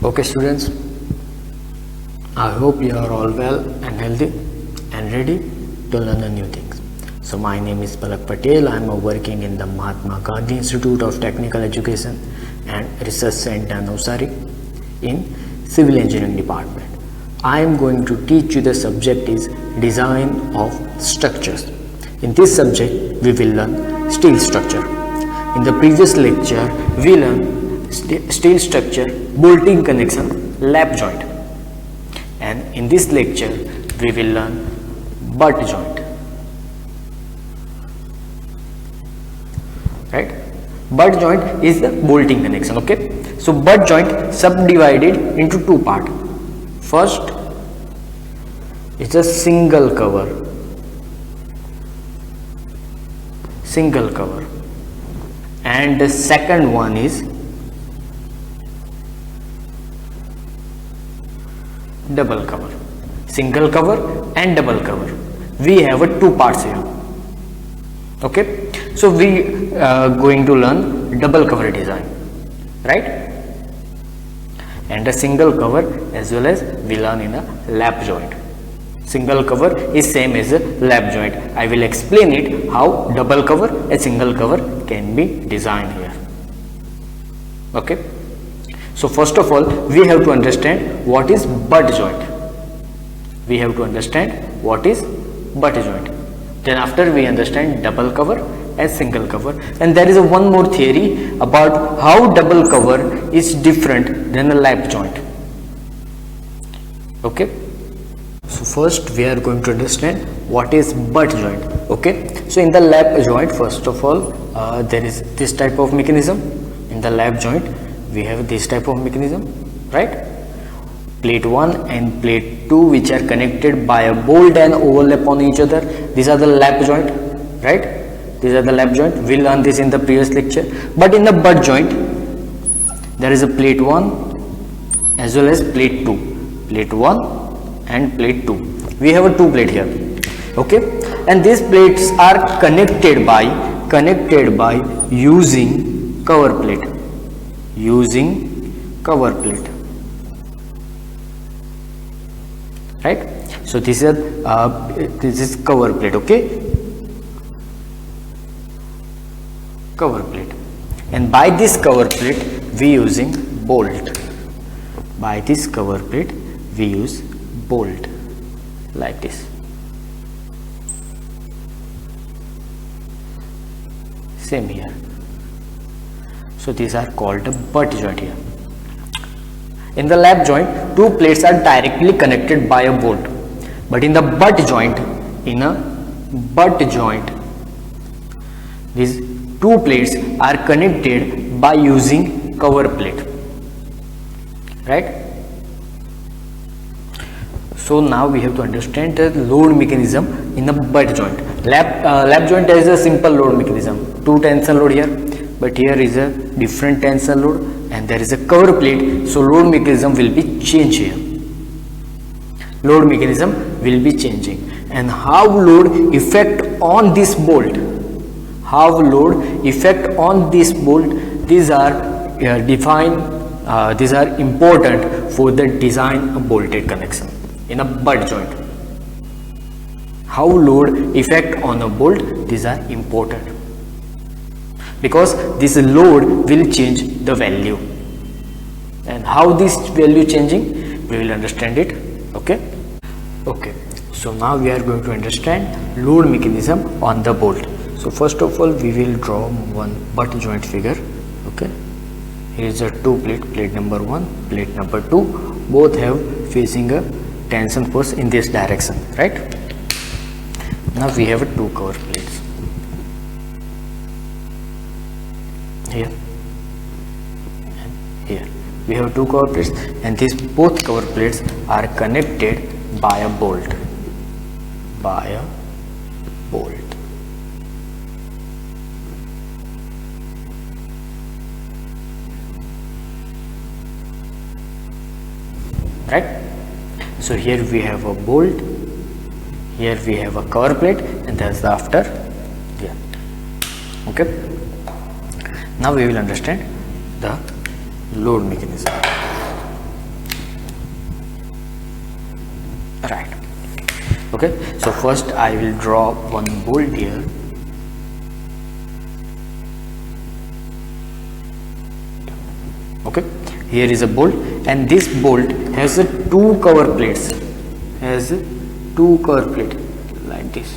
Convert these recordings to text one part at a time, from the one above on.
Okay students, I hope you are all well and healthy and ready to learn a new things. So my name is Palak Patel. I am working in the Mahatma Gandhi Institute of Technical Education and Research Center Navsari in Civil Engineering Department. I am going to teach you the subject is Design of Structures. In this subject we will learn steel structure. In the previous lecture we learned steel structure, bolting connection, lap joint, and in this lecture we will learn butt joint. Right? Butt joint is the bolting connection. Okay, so butt joint subdivided into two parts. First is a single cover, and the second one is double cover. Single cover and double cover, we have two parts here. Okay, so we are going to learn double cover design, right? And the single cover as well as we learn in a lap joint. Single cover is same as a lap joint. I will explain it how double cover and single cover can be designed here. Okay, so first of all we have to understand what is butt joint. We have to understand what is butt joint. Then after we understand double cover and single cover, and there is a one more theory about how double cover is different than a lap joint. Okay, so first we are going to understand what is butt joint. Okay, so in the lap joint, first of all there is this type of mechanism. In the lap joint we have this type of mechanism, right? Plate 1 and plate 2 which are connected by a bolt and overlap on each other. These are the lap joint, right? These are the lap joint. We learned this in the previous lecture. But in the butt joint there is a plate 1 as well as plate 2. Plate 1 and plate 2. We have a two plate here. Okay, and these plates are connected by using cover plate. Right? So this is cover plate. Okay, cover plate, and by this cover plate we using bolt. By this cover plate we use bolt like this. Same here. So these are called the butt joint here. In the lap joint, two plates are directly connected by a bolt, but in the butt joint, these two plates are connected by using cover plate, right? So now we have to understand the load mechanism in the butt joint. Lap joint is a simple load mechanism, two tension load here, but here is a different tension load and there is a cover plate, so load mechanism will be changed here. Load mechanism will be changing, and how load effect on this bolt, these are these are important for the design of bolted connection in a butt joint. How load effect on a bolt, these are important, because this load will change the value, and how this value changing we will understand it. Okay, so now we are going to understand load mechanism on the bolt. So first of all we will draw one butt joint figure. Okay, here is a two plate number 1, plate number 2, both have facing a tension force in this direction, right? Now we have two cover plates here and here. We have two cover plates, and these both cover plates are connected by a bolt. Right? So here we have a bolt, here we have a cover plate, and that's after here. Okay, now we will understand the load mechanism. right. Okay, so first I will draw one bolt here. Okay, here is a bolt, and this bolt has a two cover plates, like this.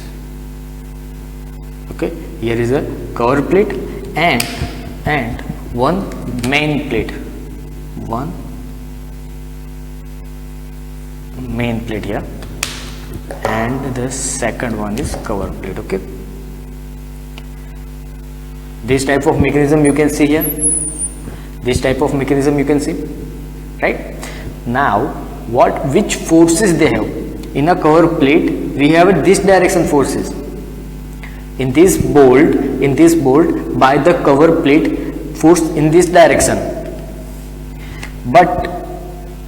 Okay, here is a cover plate and one main plate, here, and the second one is cover plate. Okay, this type of mechanism you can see here. Right? Now, which forces they have? In a cover plate, we have this direction forces. In this bolt, by the cover plate, force in this direction. But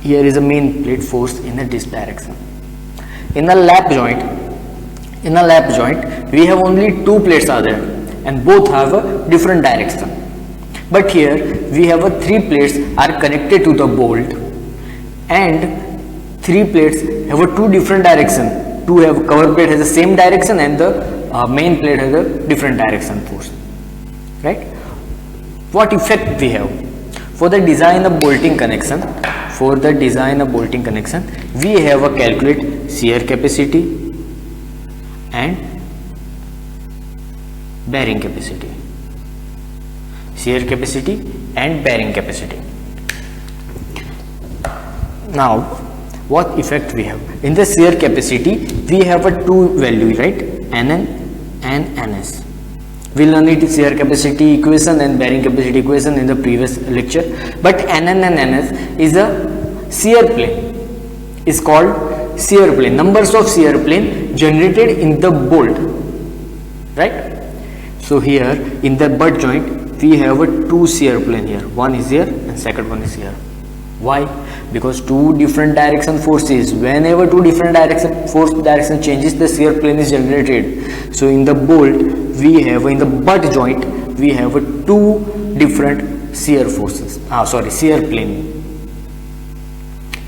here is a main plate force in this direction. In a lap joint, we have only two plates are there, and both have a different direction. But here we have three plates are connected to the bolt, and three plates have a two different direction. Two have cover plate has the same direction, and the main plate has a different direction force. Right? What effect we have for the design of bolting connection? We have a calculate shear capacity and bearing capacity. Now, what effect we have? In the shear capacity, we have a two value, right? Nn and Ns. We learned it shear capacity equation and bearing capacity equation in the previous lecture. But Nn and Ns is a shear plane. Is called shear plane. Numbers of shear plane generated in the bolt, right? So here in the butt joint, we have a two shear plane here. One is here and second one is here. Why? Because two different direction forces. Whenever two different direction changes, the shear plane is generated. So in the bolt, we have in the butt joint, we have a two different shear forces. Shear plane.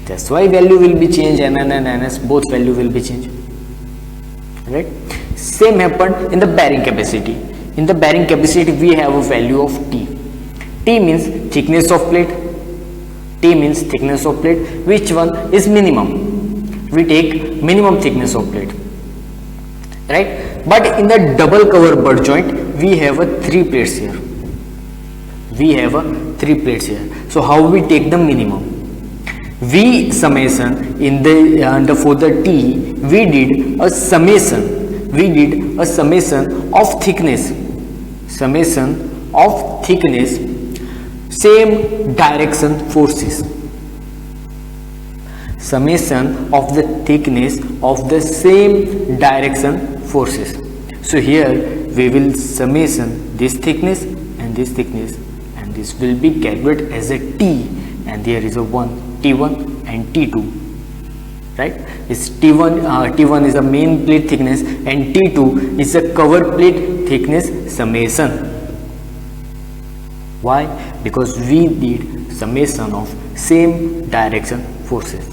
That's why value will be changed. Nn and Ns, both value will be changed. Right? Same happened in the bearing capacity. In the bearing capacity, we have a value of T. T means thickness of plate. Which one is minimum? We take minimum thickness of plate. Right? But in the double cover butt joint, we have a three plates here. So how we take the minimum? V summation in the for the T, we did a summation of thickness. Same direction forces. Summation of the thickness of the same direction forces. So here we will summation this thickness, and this will be calculated as a T, and there is a T1 and T2. Right? Is T1 is a main plate thickness, and T2 is a cover plate thickness summation. Why? Because we did summation of same direction forces.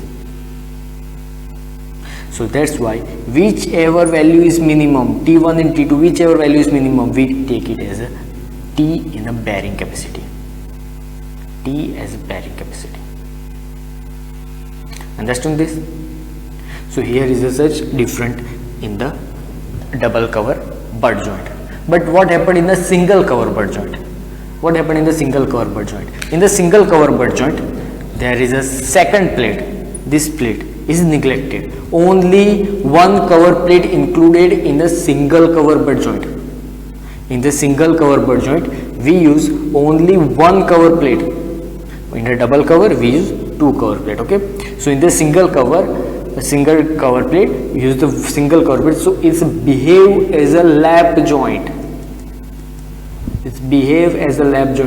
So that's why whichever value is minimum, T1 and T2, whichever value is minimum, we take it as a T in a bearing capacity. Understand this? So here is a such different in the double cover butt joint. But what happened in the single cover butt joint? In the single cover butt joint, there is a second plate. This plate is neglected. Only one cover plate included in the single cover butt joint. In the single cover butt joint, we use only one cover plate. In a double cover, we use two cover plate. Okay. So in the single cover plate, we use the single cover plate. So it's behave as a lap joint.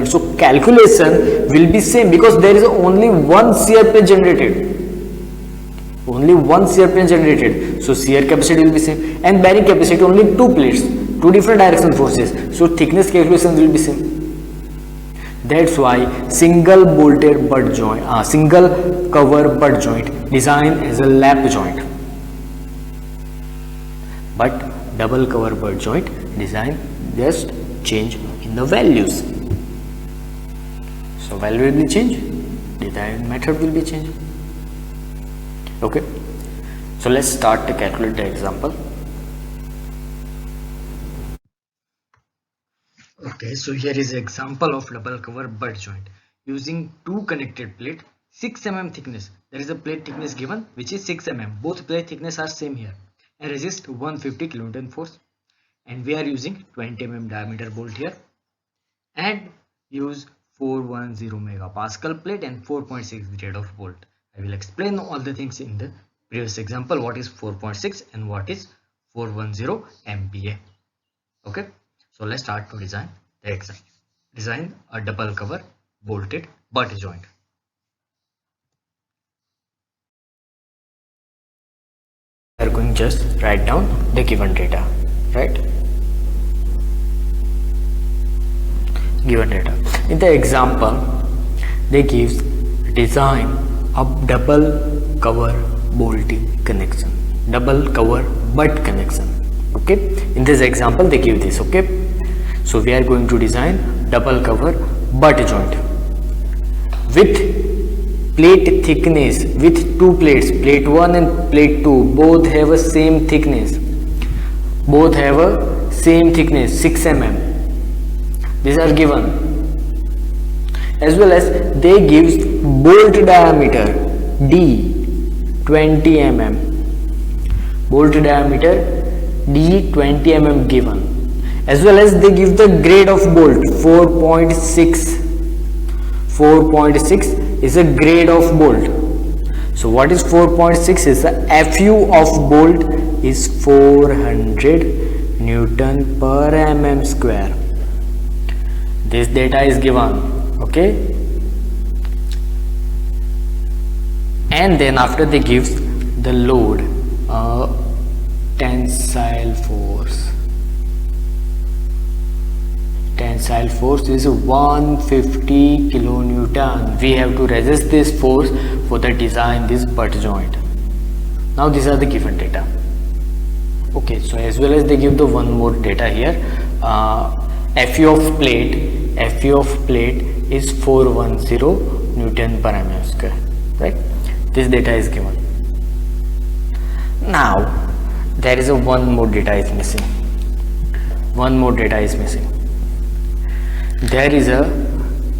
So calculation will be same, because there is only one shear plane generated. So shear capacity will be same, and bearing capacity only two plates, two different direction forces. So thickness calculation will be same. That's why single cover butt joint design as a lap joint. but double cover butt joint design just change in the values. So value will be changed, design method will be changed. Okay, so let's start to calculate the example. Okay, so here is an example of double cover butt joint using two connected plate 6 mm thickness. There is a plate thickness given which is 6 mm. Both plate thickness are same here and resist 150 kilonewton force, and we are using 20 mm diameter bolt here and use 410 megapascal plate and 4.6 grade of bolt. I will explain all the things in the previous example, what is 4.6 and what is 410 MPa. Okay, so let's start to design the example. Design a double cover bolted butt joint. We are going just write down the given data, right? Given data. In the example, they give design a double cover bolting connection, double cover butt connection. Okay, in this example they give this. Okay, so we are going to design double cover butt joint with plate thickness, with two plates, plate 1 and plate 2, both have a same thickness, 6 mm. These are given, as well as they give bolt diameter D 20 mm, bolt diameter D 20 mm given, as well as they give the grade of bolt 4.6. 4.6 is a grade of bolt. So what is 4.6 is the FU of bolt is 400 Newton per mm square. This data is given. Okay, and then after they give the load, tensile force. Tensile force is 150 kilonewton. We have to resist this force for the design this butt joint. Now these are the given data. Okay, so as well as they give the one more data here. FU of plate is 410 Newton per mm square, right? This data is given. Now there is a one more data is missing. One more data is missing. There is a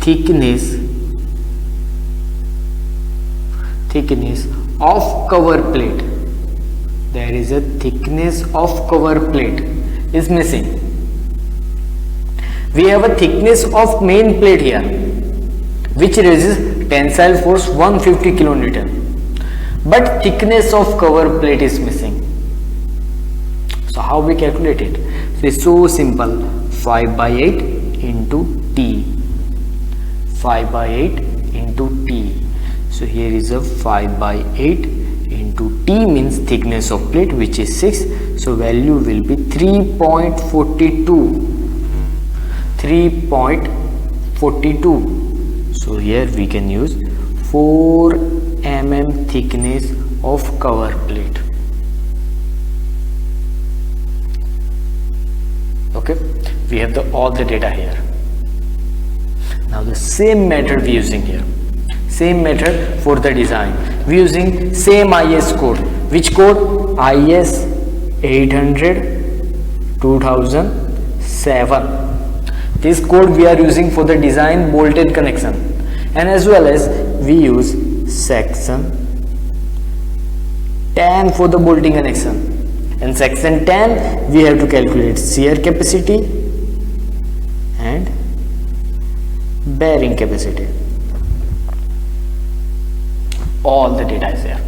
thickness of cover plate. There is a thickness of cover plate is missing. We have a thickness of main plate here which resists tensile force 150 kilonewton, but thickness of cover plate is missing. So how we calculate it? So it's so simple, 5 by 8 into T, 5 by 8 into T. So here is a 5 by 8 into T means thickness of plate which is 6. So value will be 3.42. 3.42. So here we can use 4 mm thickness of cover plate. Okay, we have all the data here. Now the same method we using here, same method for the design. We using same IS code. Which code? IS 800 2007. This code we are using for the design bolted connection, and as well as we use section 10 for the bolting connection. In section 10 we have to calculate shear capacity and bearing capacity. All the data is there.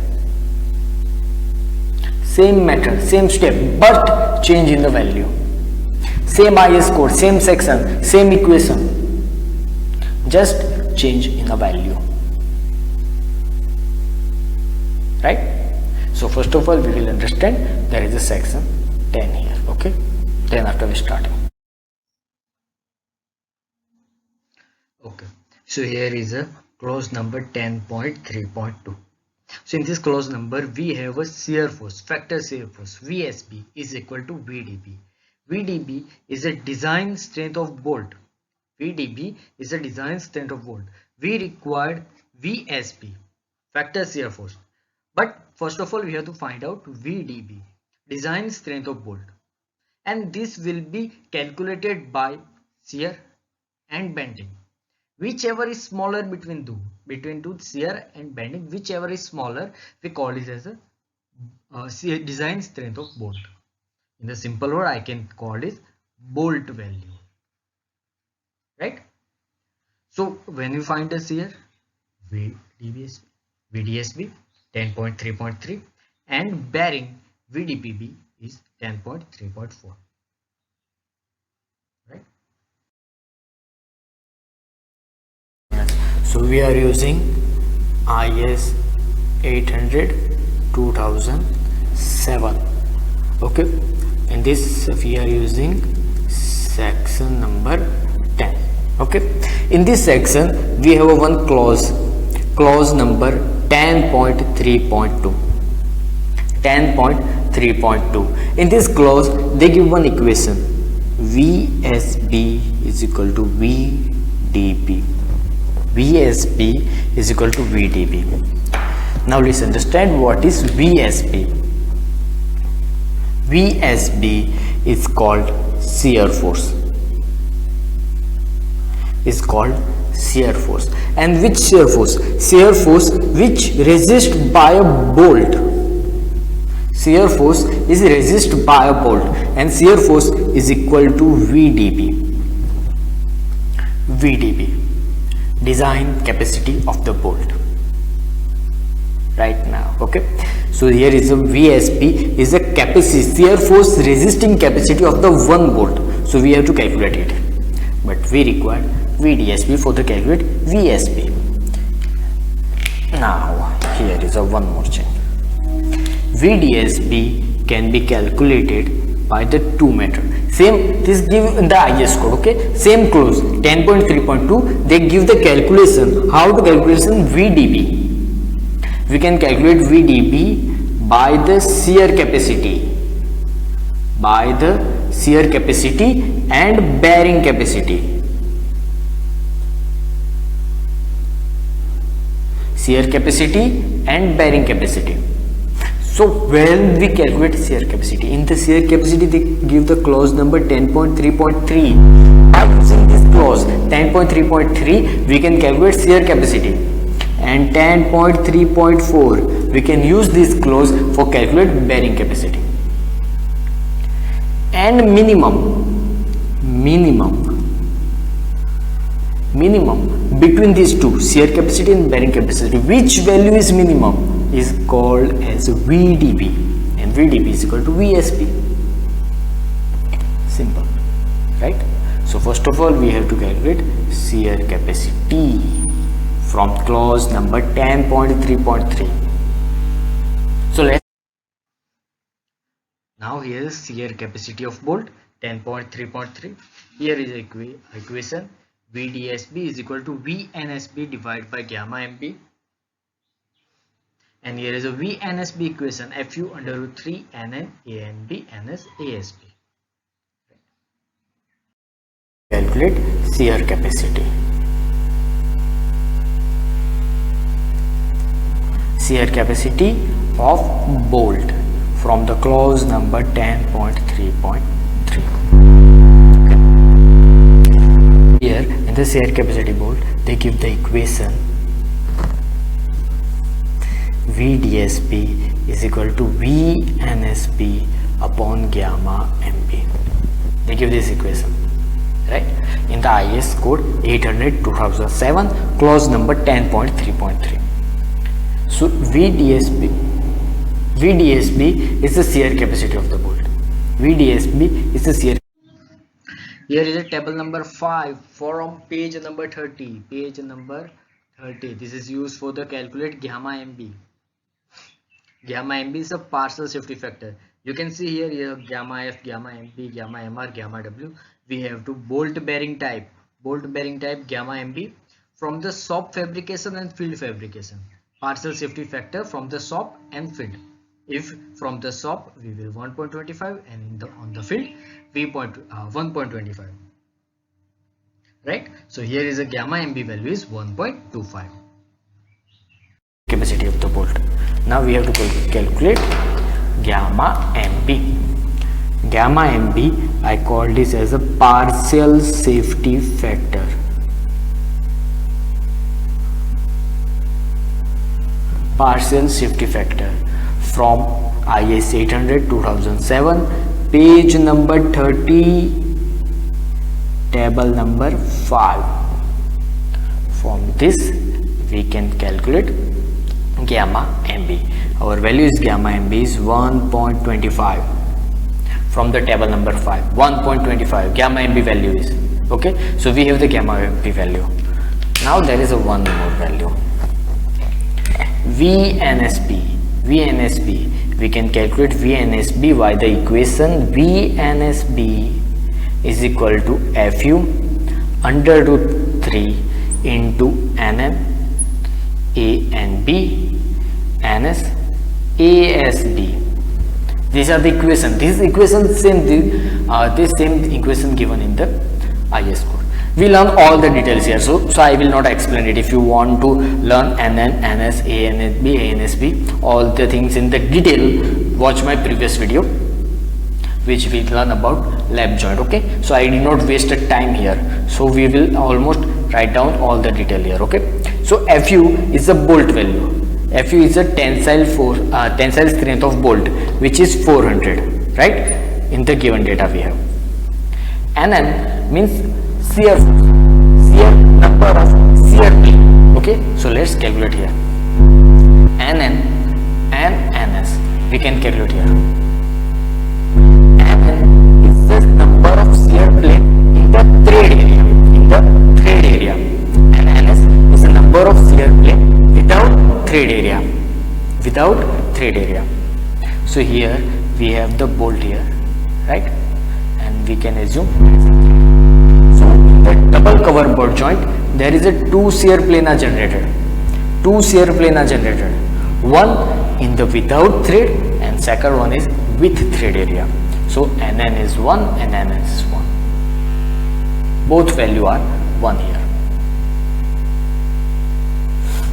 Same method, same step, but change in the value. Same IS code, same section, same equation, just change in the value, right? So first of all we will understand there is a section 10 here. Okay, then after we start. Okay, so here is a clause number 10.3.2. So in this clause number, we have a shear force, factor shear force, VSB is equal to VDB. VDB is a design strength of bolt. VDB is a design strength of bolt. We required VSB, factor shear force. But first of all, we have to find out VDB, design strength of bolt. And this will be calculated by shear and bending. Whichever is smaller between two shear and bending, whichever is smaller, we call it as a design strength of bolt. In the simple word, I can call it bolt value, right? So when you find the shear, VDSB 10.3.3 and bearing VDPB is 10.3.4, right? So we are using IS 800 2007. Okay, in this we are using section number 10. Okay, in this section we have one clause number 10.3.2. 10.3.2. in this clause they give one equation, VSB is equal to VDB. VSB is equal to VDB. Now let's understand what is VSB. VSB is called shear force. Is called shear force. And which shear force? Shear force which resists by a bolt. Shear force is resisted by a bolt, and shear force is equal to VDB. VDB, design capacity of the bolt. Right now, okay. So here is a VSB is a capacity, shear force resisting capacity of the one bolt. So we have to calculate it, but we require VDSB for the calculate VSB. Now here is a one more change. VDSB can be calculated by the two method. Same, this give in the IS code, okay. Same clause 10.3.2, they give the calculation. How to calculation VDB? We can calculate VDB by the shear capacity, and bearing capacity. Shear capacity and bearing capacity. So when we calculate shear capacity, in the shear capacity they give the clause number 10.3.3. By using this clause 10.3.3 we can calculate shear capacity, and 10.3.4 we can use this clause for calculate bearing capacity. And minimum between these two, shear capacity and bearing capacity, which value is minimum is called as VDB, and VDB is equal to VSB. Simple, right? So first of all we have to calculate shear capacity from clause number 10.3.3. So let's now here is shear capacity of bolt 10.3.3. Here is equation VDSB is equal to VNSB divided by gamma MB, and here is a VNSB equation FU under root 3 NN ANB NS ASB. Calculate shear capacity. Shear capacity of bolt from the clause number 10.3.3. Here in the shear capacity bolt they give the equation VDSB is equal to VNSB upon gamma MB. They give this equation, right? In the IS code 800 2007 clause number 10.3.3. So VDSB is the shear capacity of the bolt. VDSB is the shear. Here is a table number 5 from page number 30. Page number 30. This is used for the calculate gamma MB. Gamma MB is a partial safety factor. You can see here you have gamma F, gamma MB, gamma MR, gamma W. We have to bolt bearing type gamma MB from the shop fabrication and field fabrication. partial safety factor from the shop and field. If from the shop we will 1.25 and on the field we 1.25, right? So here is a gamma MB value is 1.25 capacity of the bolt. Now we have to calculate gamma MB. Gamma MB, I call this as a partial safety factor. Partial safety factor from IS 800 2007, page number 30, table number 5. From this we can calculate gamma MB. Our value is gamma MB is 1.25 from the table number 5. 1.25 gamma MB value is okay. So we have the gamma MB value. Now there is a one more value, VNSB. We can calculate VNSB by the equation VNSB is equal to FU under root 3 into NN A and B NS ASB. These are the equation. This equation same equation given in the IS code. We learn all the details here, so I will not explain it. If you want to learn NN, NS, ANSB, ANSB, all the things in the detail, watch my previous video which we learn about lap joint. Okay, so I did not waste a time here, so we will almost write down all the detail here. Okay, so FU is a bolt value. FU is a tensile strength of bolt, which is 400, right, in the given data we have. NN means shear number of shear plane. Okay, so let's calculate here. NN and NS we can calculate here. NN is the number of shear plane in the thread area, and NS is the number of shear plane without thread area. So here we have the bolt here, right, and we can assume. So in the double cover bolt joint there is a two shear planar generated, one in the without thread and second one is with thread area. So NN is 1 and NS is 1, both value are 1 here.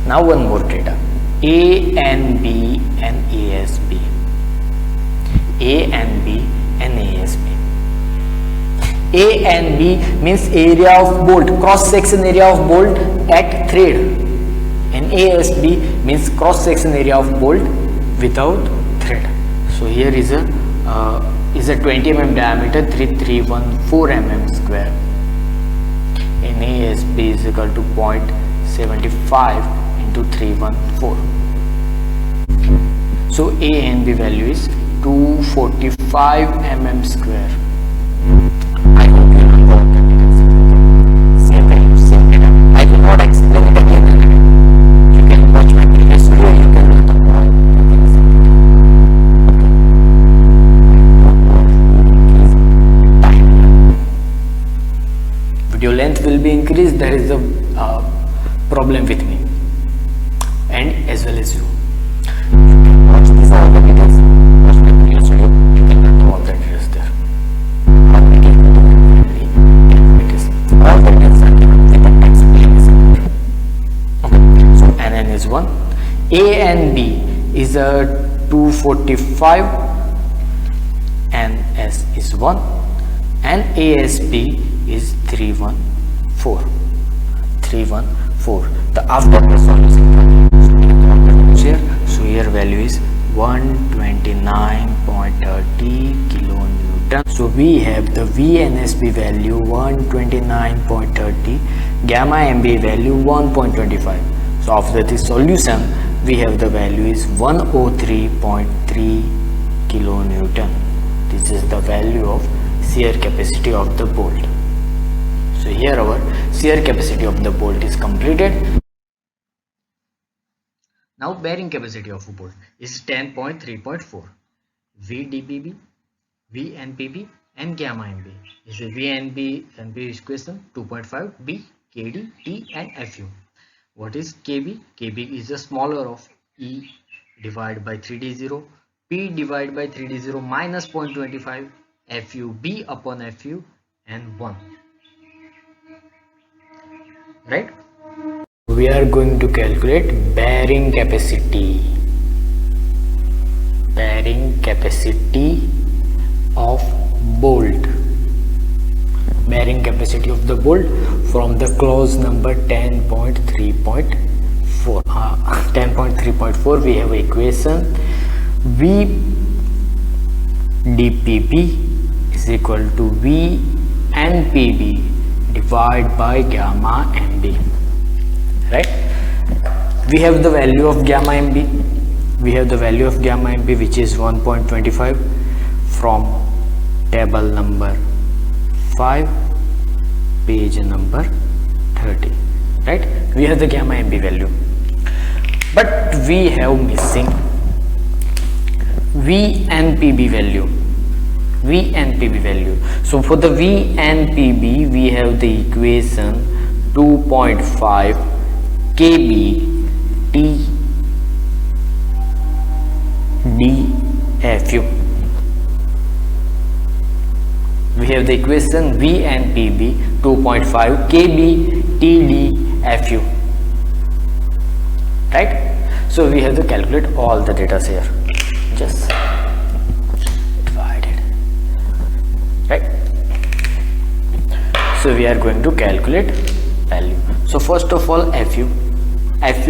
Now one more data, ANB and ASB. A and B means area of bolt, cross section area of bolt at thread, and ASB means cross section area of bolt without thread. So here is a 20 mm diameter 3314 mm square, and ASB is equal to 0.75 into 314. So A and B value is 245 mm square. I hope you know what the details. Same value, same data. I will not explain it again and again. You can watch my previous video, you can learn the point. Video length will be increased. There is a problem with me and as well as you. You can watch these all the details. Watch my previous video. You can learn all the details there. How we can do it is all the details are given with the explanation. Okay. So NN is 1. A and B is a 245. NS is 1 and ASB is 314. The after the solution here, so here value is 129.30 kilonewton. So we have the VNSB value 129.30, gamma MB value 1.25. So after this solution we have the value is 103.3 kilonewton. This is the value of shear capacity of the bolt. So here our shear capacity of the bolt is completed. Now bearing capacity of a bolt is 10.3.4. VDBB, VNPB and gamma MB is a VNB equation 2.5, B, KD, T and FU. What is KB? KB is the smaller of E divided by 3D0, P divided by 3D0 minus 0.25, FUB upon FU and 1. Right? We are going to calculate bearing capacity. Bearing capacity of bolt. Bearing capacity of the bolt from the clause number 10.3.4. 10.3.4 we have equation V dPb is equal to V NPb divided by gamma MB. Right? We have the value of gamma MB. We have the value of gamma MB, which is 1.25 from table number 5, page number 30. Right? We have the gamma MB value, but we have missing VNPB value. VNPB value. So for the VNPB we have the equation 2.5 KB T DFU. We have the equation VNPB 2.5 KB TDFU. Right? So we have to calculate all the data here. Just divided. Right? So we are going to calculate value. So first of all, FU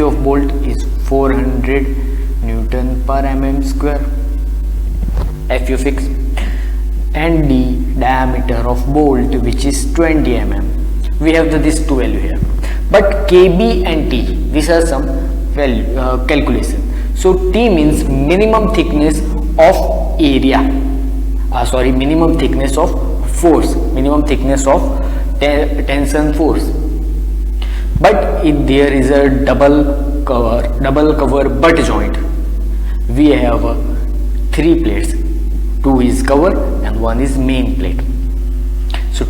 of bolt is 400 Newton per mm square. FU fix. And the diameter of bolt, which is 20 mm. We have these two value here, but KB and T, these are some value calculation. So T means minimum thickness of area, minimum thickness of force, minimum thickness of tension force. But if there is a double cover butt joint, we have 3 plates. 2 is cover and 1 is main plate. So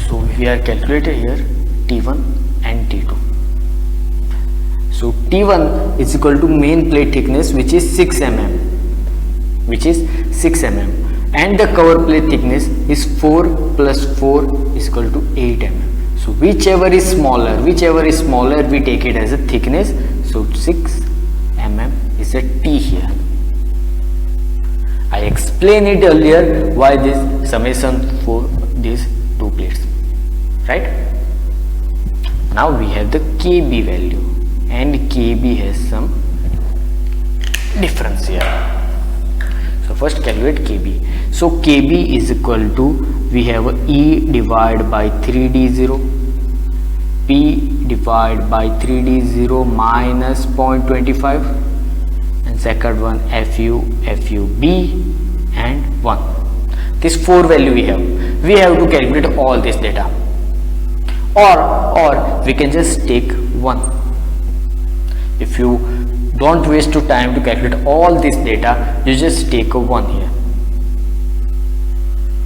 so we are calculated here T1 and T2. So T1 is equal to main plate thickness, which is 6 mm, and the cover plate thickness is 4 plus 4 is equal to 8 mm. So whichever is smaller, we take it as a thickness. So 6 mm is a T here. I explained it earlier why this summation for these 2 plates. Right? Now we have the KB value, and KB has some difference here. So first calculate KB. So KB is equal to, we have E divided by 3D0, P divided by 3D0 minus 0.25, and second one FU, FUB and 1. This 4 value we have. We have to calculate all this data, or we can just take 1. If you don't waste your time to calculate all this data, you just take a 1 here.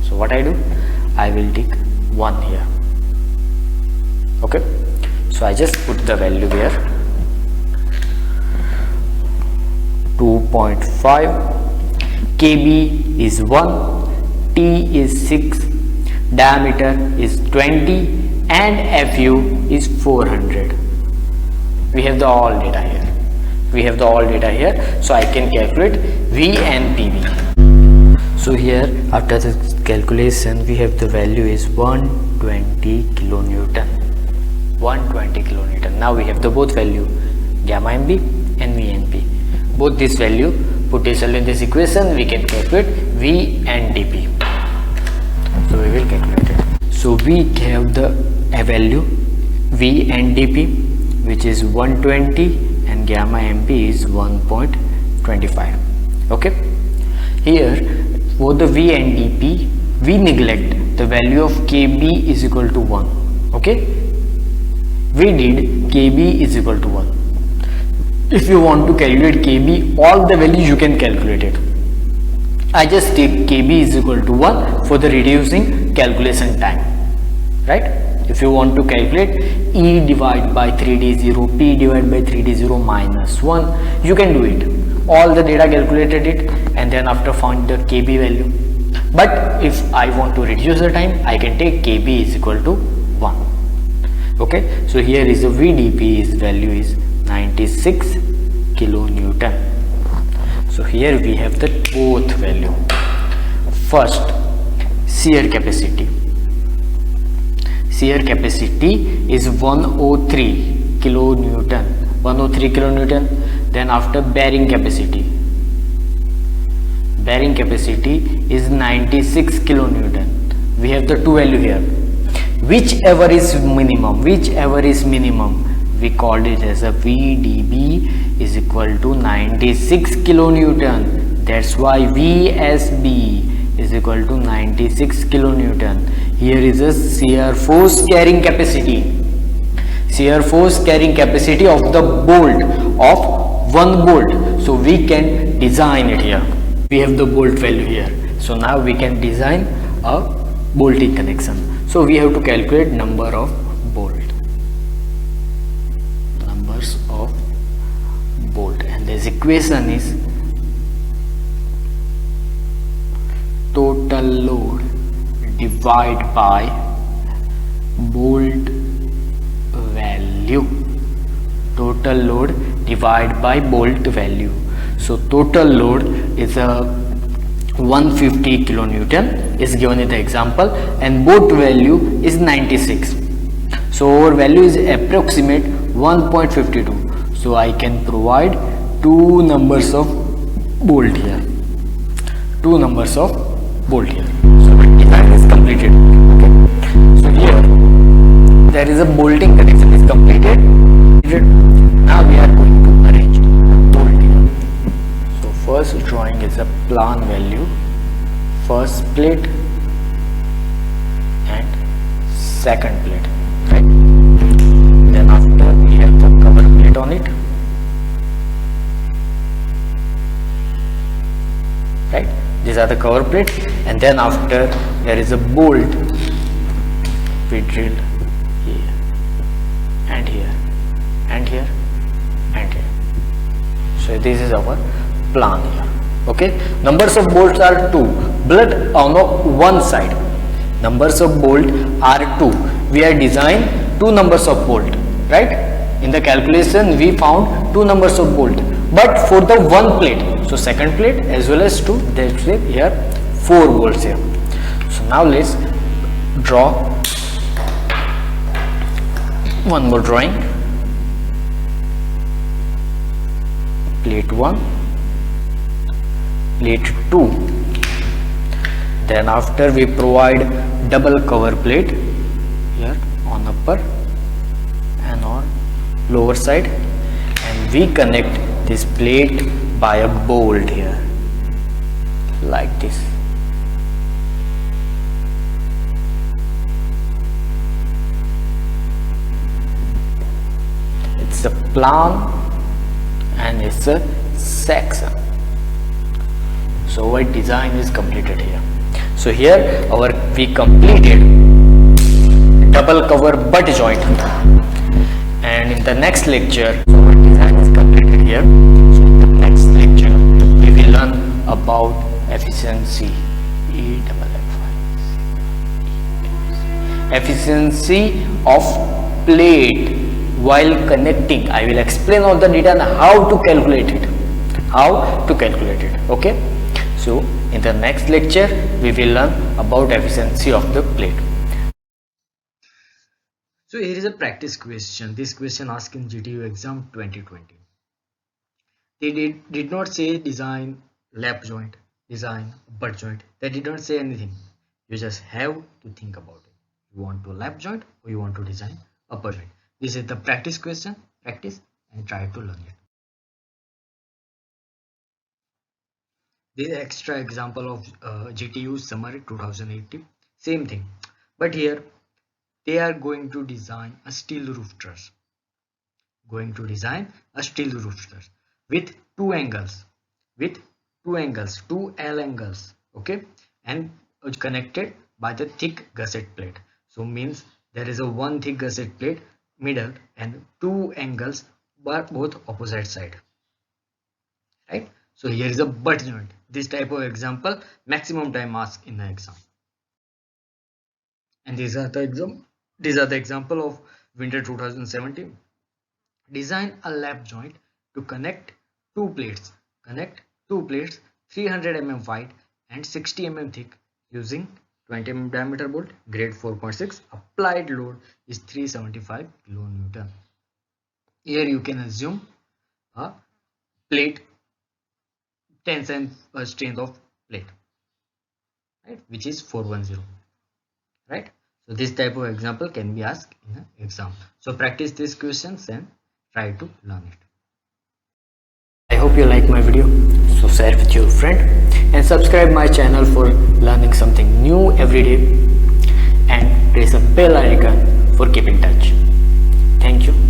So what I do, I will take 1 here. Okay, so I just put the value here, 2.5, KB is 1, T is 6, diameter is 20 and FU is 400. We have the all data here. So I can calculate V and PV. So here after the calculation we have the value is 120 kilonewton. 120 kilonewton. Now we have the both value, gamma MB and VNP. Both this value potential in this equation, we can calculate V and dP. So we will calculate it. So we have the value V and dP, which is 120, and gamma MP is 1.25. Okay, here for the V and dP we neglect the value of KB is equal to 1. Okay, we did KB is equal to 1. If you want to calculate KB, all the values you can calculate it. I just take KB is equal to 1 for the reducing calculation time. Right? if you want to calculate E divided by 3D0, P divided by 3D0 minus 1, you can do it. All the data calculated it, and then after found the KB value. But if I want to reduce the time, I can take KB is equal to 1. Okay, so here is the VDP, is value is 96 kilonewton. So here we have the both value. First, shear capacity. Shear capacity is 103 kilonewton. 103 kilonewton. Then after bearing capacity. Bearing capacity is 96 kilonewton. We have the two value here. Whichever is minimum, we called it as a VDB is equal to 96 kilonewton. That's why VSB is equal to 96 kilonewton. Here is a shear force carrying capacity. Shear force carrying capacity of the bolt, of one bolt. So we can design it here. We have the bolt value here. So now we can design a bolting connection. So we have to calculate number of bolt. Numbers of bolt, and this equation is total load divided by bolt value. Total load divided by bolt value. So total load is a 150 kilonewton is given in the example, and bolt value is 96. So our value is approximate 1.52. So I can provide two numbers of bolt here. Two numbers of bolt here. So the design is completed. Okay. So here there is a bolting connection is completed. Now we are going to arrange bolt here. So first drawing is a plan value, first plate and second plate, right? Then after we have the cover plate on it, right? These are the cover plates, and then after there is a bolt we drill here and here and here and here. So this is our plan here. Okay, numbers of bolts are 2, but on one side numbers of bolt are 2. We are design 2 numbers of bolt, right? In the calculation we found 2 numbers of bolt, but for the one plate, so second plate as well as 2, that's here 4 bolts here. So now let's draw one more drawing. Plate 1, plate 2, then after we provide double cover plate here on upper and on lower side, and we connect this plate by a bolt here like this. It's a plan and it's a section. So our design is completed here. So here we completed double cover butt joint, and in the next lecture, so our design is completed here. So in the next lecture we will learn about efficiency, efficiency of plate while connecting. I will explain all the data and how to calculate it. Okay, so in the next lecture we will learn about efficiency of the plate. So here is a practice question. This question asked in GTU exam 2020. They did not say design lap joint, design butt joint. They did not say anything. You just have to think about it. You want to lap joint or you want to design upper joint. This is the practice question. Practice and try to learn it. This is extra example of GTU summary 2018. Same thing, but here they are going to design a steel roof truss. With two angles, two L angles, okay, and connected by the thick gusset plate. So means there is a one thick gusset plate middle and two angles but both opposite side, right? So here is a butt joint. This type of example maximum time asked in the exam. And these are the example of winter 2017. Design a lap joint to connect two plates 300 mm wide and 60 mm thick using 20 mm diameter bolt, grade 4.6. Applied load is 375 kN. Here you can assume a plate tensile strength of plate, right, which is 410, right? So this type of example can be asked in an exam. So practice these questions and try to learn it. I hope you like my video, so share with your friend and subscribe my channel for learning something new every day, and press a bell icon for keep in touch. Thank you.